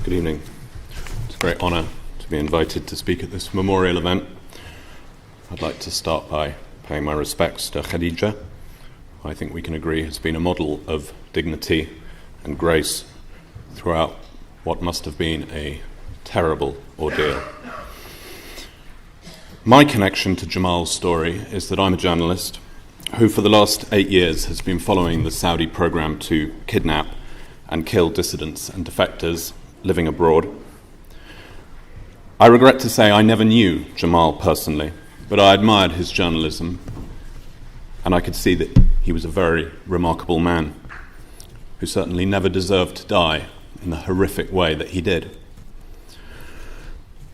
Good evening. It's a great honour to be invited to speak at this memorial event. I'd like to start by paying my respects to Khadija, who I think we can agree has been a model of dignity and grace throughout what must have been a terrible ordeal. My connection to Jamal's story is that I'm a journalist who for the last 8 years has been following the Saudi program to kidnap and kill dissidents and defectors living abroad. I regret to say I never knew Jamal personally, but I admired his journalism, and I could see that he was a very remarkable man who certainly never deserved to die in the horrific way that he did.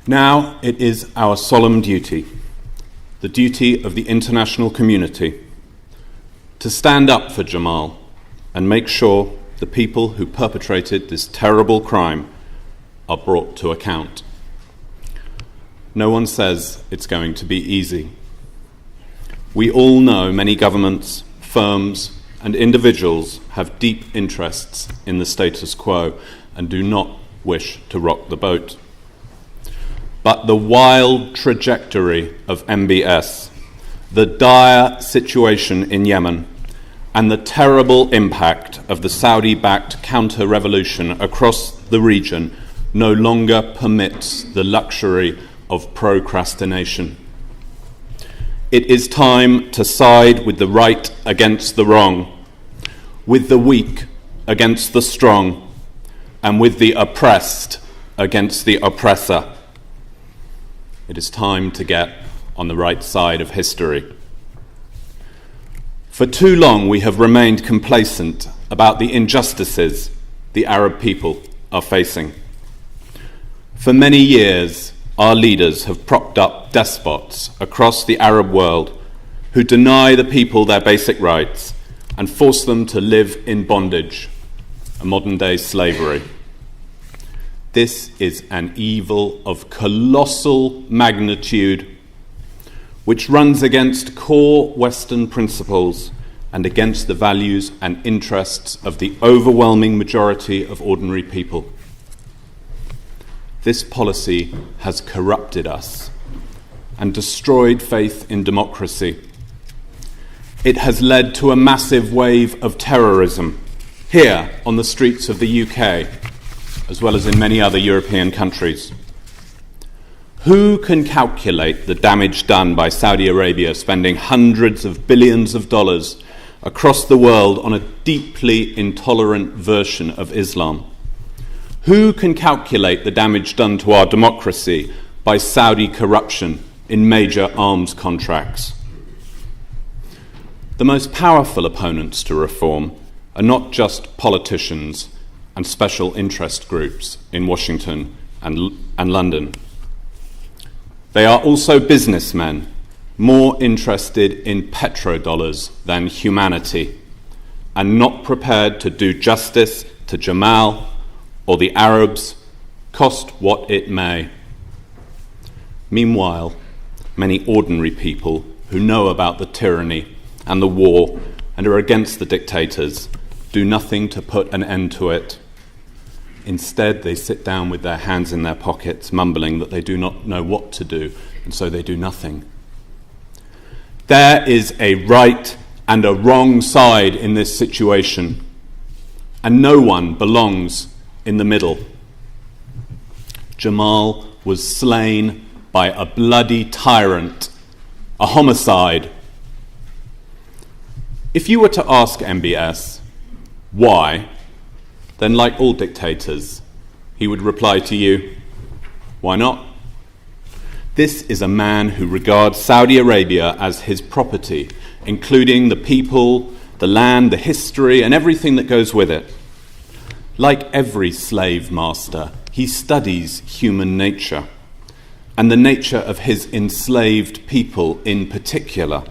Now it is our solemn duty, the duty of the international community, to stand up for Jamal and make sure the people who perpetrated this terrible crime are brought to account. No one says it's going to be easy. We all know many governments, firms, and individuals have deep interests in the status quo and do not wish to rock the boat. But the wild trajectory of MBS, the dire situation in Yemen, and the terrible impact of the Saudi-backed counter-revolution across the region no longer permits the luxury of procrastination. It is time to side with the right against the wrong, with the weak against the strong, and with the oppressed against the oppressor. It is time to get on the right side of history. For too long we have remained complacent about the injustices the Arab people are facing. For many years, our leaders have propped up despots across the Arab world who deny the people their basic rights and force them to live in bondage, a modern-day slavery. This is an evil of colossal magnitude which runs against core Western principles and against the values and interests of the overwhelming majority of ordinary people. This policy has corrupted us and destroyed faith in democracy. It has led to a massive wave of terrorism here on the streets of the UK, as well as in many other European countries. Who can calculate the damage done by Saudi Arabia spending hundreds of billions of dollars across the world on a deeply intolerant version of Islam? Who can calculate the damage done to our democracy by Saudi corruption in major arms contracts? The most powerful opponents to reform are not just politicians and special interest groups in Washington and London. They are also businessmen, more interested in petrodollars than humanity, and not prepared to do justice to Jamal or the Arabs, cost what it may. Meanwhile, many ordinary people who know about the tyranny and the war and are against the dictators do nothing to put an end to it. Instead, they sit down with their hands in their pockets, mumbling that they do not know what to do, and so they do nothing. There is a right and a wrong side in this situation, and no one belongs in the middle. Jamal was slain by a bloody tyrant, a homicide. If you were to ask MBS why, then like all dictators, he would reply to you, why not? This is a man who regards Saudi Arabia as his property, including the people, the land, the history, and everything that goes with it. Like every slave master, he studies human nature, and the nature of his enslaved people in particular.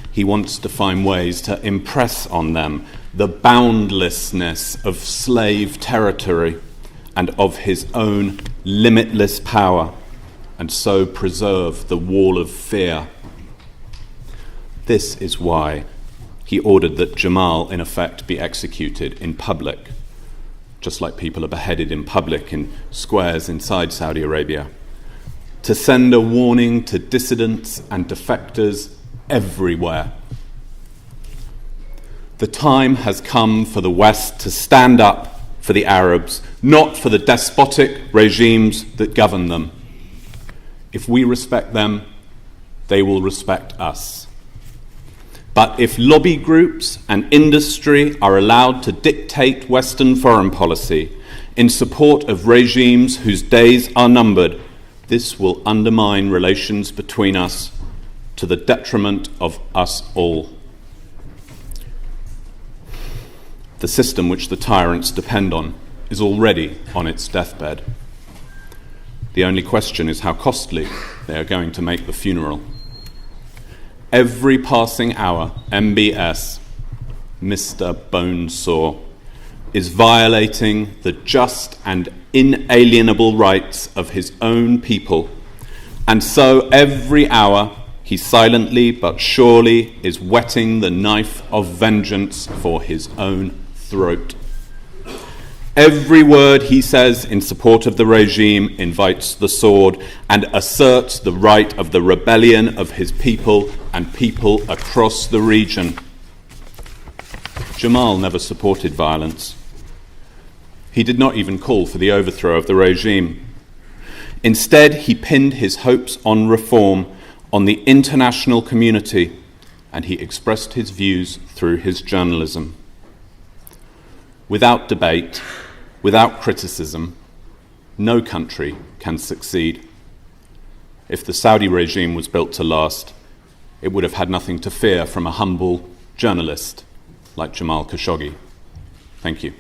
He wants to find ways to impress on them the boundlessness of slave territory and of his own limitless power, and so preserve the wall of fear. This is why he ordered that Jamal, in effect, be executed in public. just like people are beheaded in public in squares inside Saudi Arabia, to send a warning to dissidents and defectors everywhere. The time has come for the West to stand up for the Arabs, not for the despotic regimes that govern them. If we respect them, they will respect us. But if lobby groups and industry are allowed to dictate Western foreign policy in support of regimes whose days are numbered, this will undermine relations between us to the detriment of us all. The system which the tyrants depend on is already on its deathbed. The only question is how costly they are going to make the funeral. Every passing hour, MBS, Mr. Bonesaw, is violating the just and inalienable rights of his own people, and so every hour he silently but surely is whetting the knife of vengeance for his own throat. Every word he says in support of the regime invites the sword and asserts the right of the rebellion of his people and people across the region. Jamal never supported violence. He did not even call for the overthrow of the regime. Instead, he pinned his hopes on reform on the international community, and he expressed his views through his journalism. Without debate, without criticism, no country can succeed. If the Saudi regime was built to last, it would have had nothing to fear from a humble journalist like Jamal Khashoggi. Thank you.